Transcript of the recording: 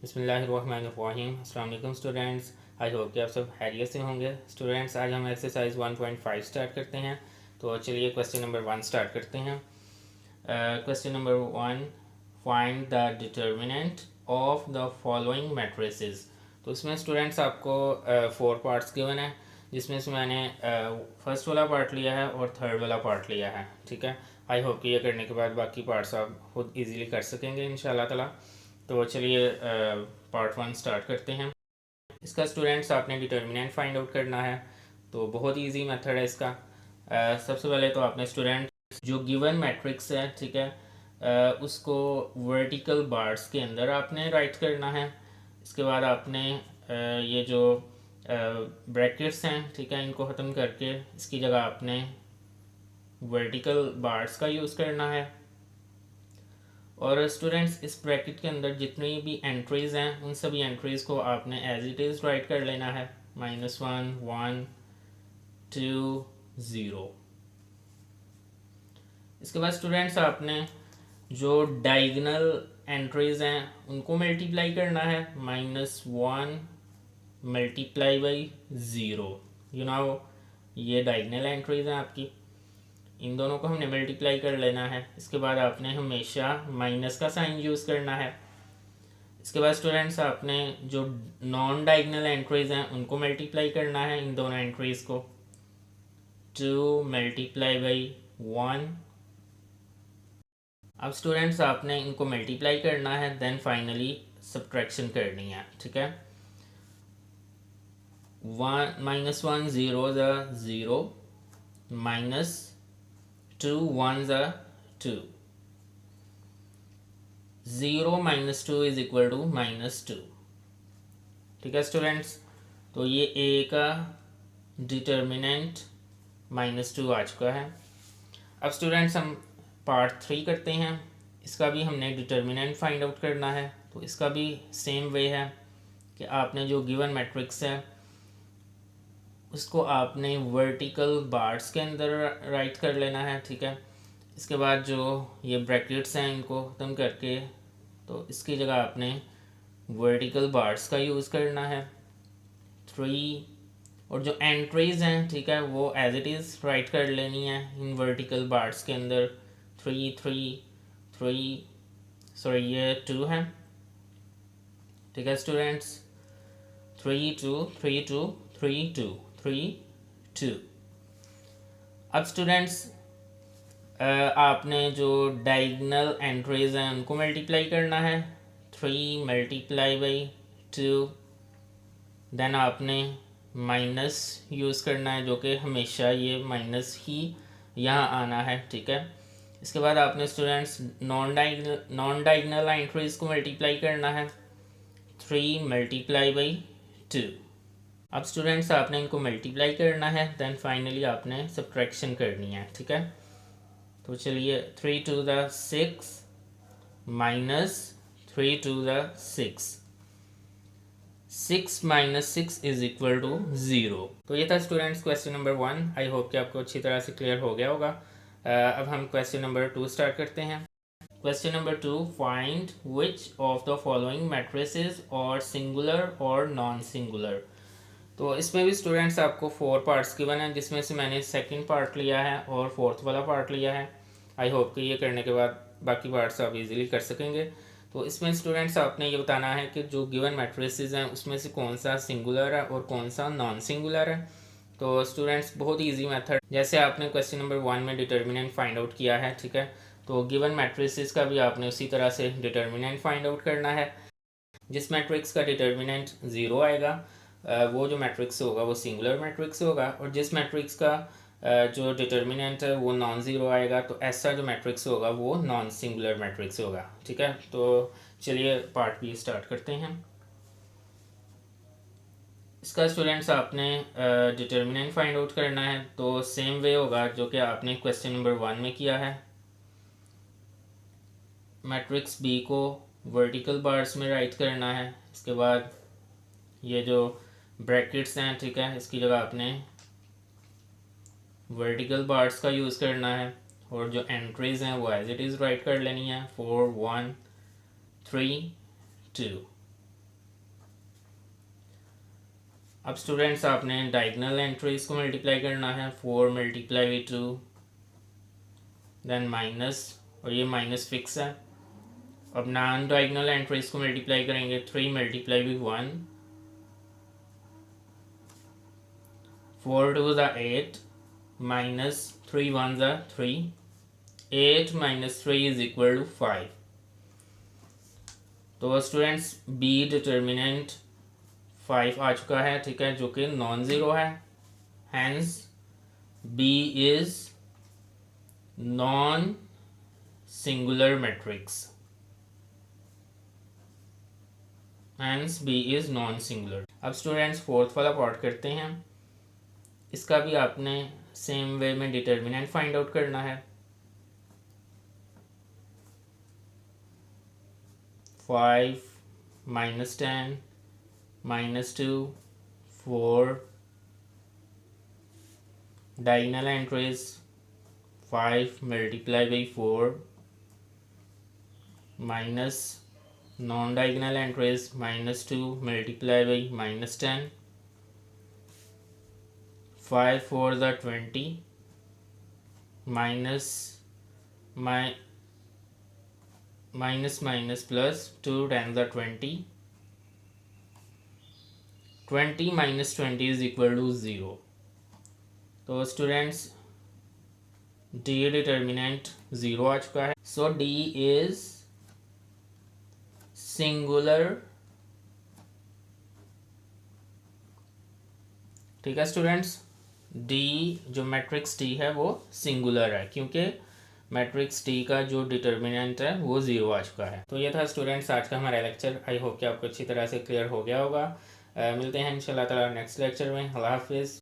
बिस्मिल्लाहिर्रहमानिर्रहीम। अस्सलाम वालेकुम स्टूडेंट्स। आई होप कि आप सब खैरियत से होंगे। स्टूडेंट्स, आज हम एक्सरसाइज 1.5 स्टार्ट करते हैं। तो चलिए क्वेश्चन नंबर 1 स्टार्ट करते हैं। Question number 1, find the determinant of the following matrices. तो इसमें स्टूडेंट्स आपको 4 पार्ट्स गिवन है, जिसमें से मैंने फर्स्ट वाला पार्ट लिया है और थर्ड वाला पार्ट लिया है। ठीक है, आई होप कि ये करने के बाद बाकी पार्ट्स आप खुद ईजीली कर सकेंगे इंशाल्लाह ताला। तो चलिए पार्ट 1 स्टार्ट करते हैं। इसका स्टूडेंट्स आपने डिटर्मिनेंट फाइंड आउट करना है। तो बहुत ही ईजी मेथड है इसका। सबसे पहले तो आपने स्टूडेंट जो गिवन मैट्रिक्स है, ठीक है, उसको वर्टिकल बार्स के अंदर आपने राइट करना है। इसके बाद आपने ये जो ब्रैकेट्स हैं, ठीक है, इनको ख़त्म करके इसकी जगह आपने वर्टिकल बार्स का यूज़ करना है। और स्टूडेंट्स, इस ब्रैकेट के अंदर जितनी भी एंट्रीज़ हैं उन सभी एंट्रीज़ को आपने एज इट इज़ राइट कर लेना है। -1 1 2 0। इसके बाद स्टूडेंट्स आपने जो डायगोनल एंट्रीज़ हैं उनको मल्टीप्लाई करना है। -1 मल्टीप्लाई बाई 0। ये डायगोनल एंट्रीज़ हैं आपकी, इन दोनों को हमने मल्टीप्लाई कर लेना है। इसके बाद आपने हमेशा माइनस का साइन यूज़ करना है। इसके बाद स्टूडेंट्स आपने जो नॉन डायगोनल एंट्रीज़ हैं उनको मल्टीप्लाई करना है, इन दोनों एंट्रीज़ को। 2 मल्टीप्लाई बाई 1। अब स्टूडेंट्स आपने इनको मल्टीप्लाई करना है, देन फाइनली सब्ट्रैक्शन करनी है। ठीक है, -1 0 0 -2 1 2। 0 - 2 इज इक्वल टू -2। ठीक है स्टूडेंट्स, तो ये ए का डिटर्मिनेंट -2 आ चुका है। अब स्टूडेंट्स हम पार्ट 3 करते हैं। इसका भी हमने डिटर्मिनेंट फाइंड आउट करना है। तो इसका भी सेम वे है कि आपने जो गिवन मैट्रिक्स है उसको आपने वर्टिकल बार्स के अंदर राइट कर लेना है। ठीक है, इसके बाद जो ये ब्रैकेट्स हैं इनको ख़त्म करके तो इसकी जगह आपने वर्टिकल बार्स का यूज़ करना है। 3 और जो एंट्रीज़ हैं, ठीक है, वो एज इट इज़ राइट कर लेनी है इन वर्टिकल बार्स के अंदर। 3 3 3, सॉरी ये 2 है। ठीक है स्टूडेंट्स, 3 2 3 2 3 2 3 2। अब स्टूडेंट्स आपने जो डायगोनल एंट्रीज हैं उनको मल्टीप्लाई करना है। 3 मल्टीप्लाई बाई 2। देन आपने माइनस यूज़ करना है, जो कि हमेशा ये माइनस ही यहाँ आना है। ठीक है, इसके बाद आपने स्टूडेंट्स नॉन डायगोनल एंट्रीज को मल्टीप्लाई करना है। 3 मल्टीप्लाई बाई 2। अब स्टूडेंट्स आपने इनको मल्टीप्लाई करना है, देन फाइनली आपने सब्ट्रैक्शन करनी है। ठीक है, तो चलिए 3 2 6 -3 2 6। 6 - 6 इज इक्वल टू 0। तो ये था students question number 1। I hope कि आपको अच्छी तरह से क्लियर हो गया होगा। अब हम क्वेश्चन नंबर 2 स्टार्ट करते हैं। Question number 2, find which of the following matrices और सिंगुलर और नॉन सिंगुलर। तो इसमें भी स्टूडेंट्स आपको 4 पार्ट्स गिवन हैं, जिसमें से मैंने सेकंड पार्ट लिया है और फोर्थ वाला पार्ट लिया है। आई होप कि ये करने के बाद बाकी पार्ट्स आप इजीली कर सकेंगे। तो इसमें स्टूडेंट्स आपने ये बताना है कि जो गिवन मैट्रिसेस हैं उसमें से कौन सा सिंगुलर है और कौन सा नॉन सिंगुलर है। तो स्टूडेंट्स बहुत ईजी मेथड, जैसे आपने क्वेश्चन नंबर 1 में डिटर्मिनेंट फाइंड आउट किया है, ठीक है, तो गिवन मैट्रिसेस का भी आपने उसी तरह से डिटर्मिनेंट फाइंड आउट करना है। जिस मैट्रिक्स का डिटर्मिनेंट 0 आएगा वो जो मैट्रिक्स होगा वो सिंगुलर मैट्रिक्स होगा, और जिस मैट्रिक्स का जो डिटर्मिनेंट है वो नॉन ज़ीरो आएगा तो ऐसा जो मैट्रिक्स होगा वो नॉन सिंगुलर मैट्रिक्स होगा। ठीक है, तो चलिए पार्ट बी स्टार्ट करते हैं। इसका स्टूडेंट्स आपने डिटर्मिनेंट फाइंड आउट करना है, तो सेम वे होगा जो कि आपने क्वेश्चन नंबर 1 में किया है। मैट्रिक्स बी को वर्टिकल बार्स में राइट करना है। इसके बाद ये जो ब्रैकेट्स हैं, ठीक है, इसकी जगह आपने वर्टिकल बार्स का यूज़ करना है, और जो एंट्रीज़ हैं वो एज इट इज़ राइट कर लेनी है। 4 1 3 2। अब स्टूडेंट्स आपने डायगोनल एंट्रीज को मल्टीप्लाई करना है, 4 मल्टीप्लाई बाई 2 देन माइनस, और ये माइनस फिक्स है। अब नॉन डायगोनल एंट्रीज को मल्टीप्लाई करेंगे, 3 मल्टीप्लाई बाई 1, 4 2 ज़ा 8 माइनस 3 1 ज़ा 3, 8 माइनस 3 इज इक्वल टू 5। तो स्टूडेंट्स बी डिटर्मिनेंट 5 आ चुका है, ठीक है, जो कि नॉन ज़ीरो है, hence B is non singular matrix, hence B is non singular. अब स्टूडेंट्स फोर्थ वाला पार्ट करते हैं। इसका भी आपने सेम वे में डिटर्मिनेंट फाइंड आउट करना है। 5 minus 10 minus 2 4 diagonal entries 5 multiply by 4 minus non diagonal entries minus 2 multiply by minus 10, 5 4 ज़ा 20 माइनस माइनस प्लस 2 10 ज़ा 20, 20 माइनस 20 इज इक्वल टू 0। तो स्टूडेंट्स डी डिटर्मिनेंट 0 आ चुका है, सो डी इज सिंगुलर, ठीक है स्टूडेंट्स। डी जो मैट्रिक्स डी है वो सिंगुलर है, क्योंकि मैट्रिक्स डी का जो डिटर्मिनेंट है वो 0 आ चुका है। तो ये था स्टूडेंट्स आज का हमारा लेक्चर। आई होप कि आपको अच्छी तरह से क्लियर हो गया होगा। मिलते हैं इंशाल्लाह ताला नेक्स्ट लेक्चर में। अल्लाह हाफिज़।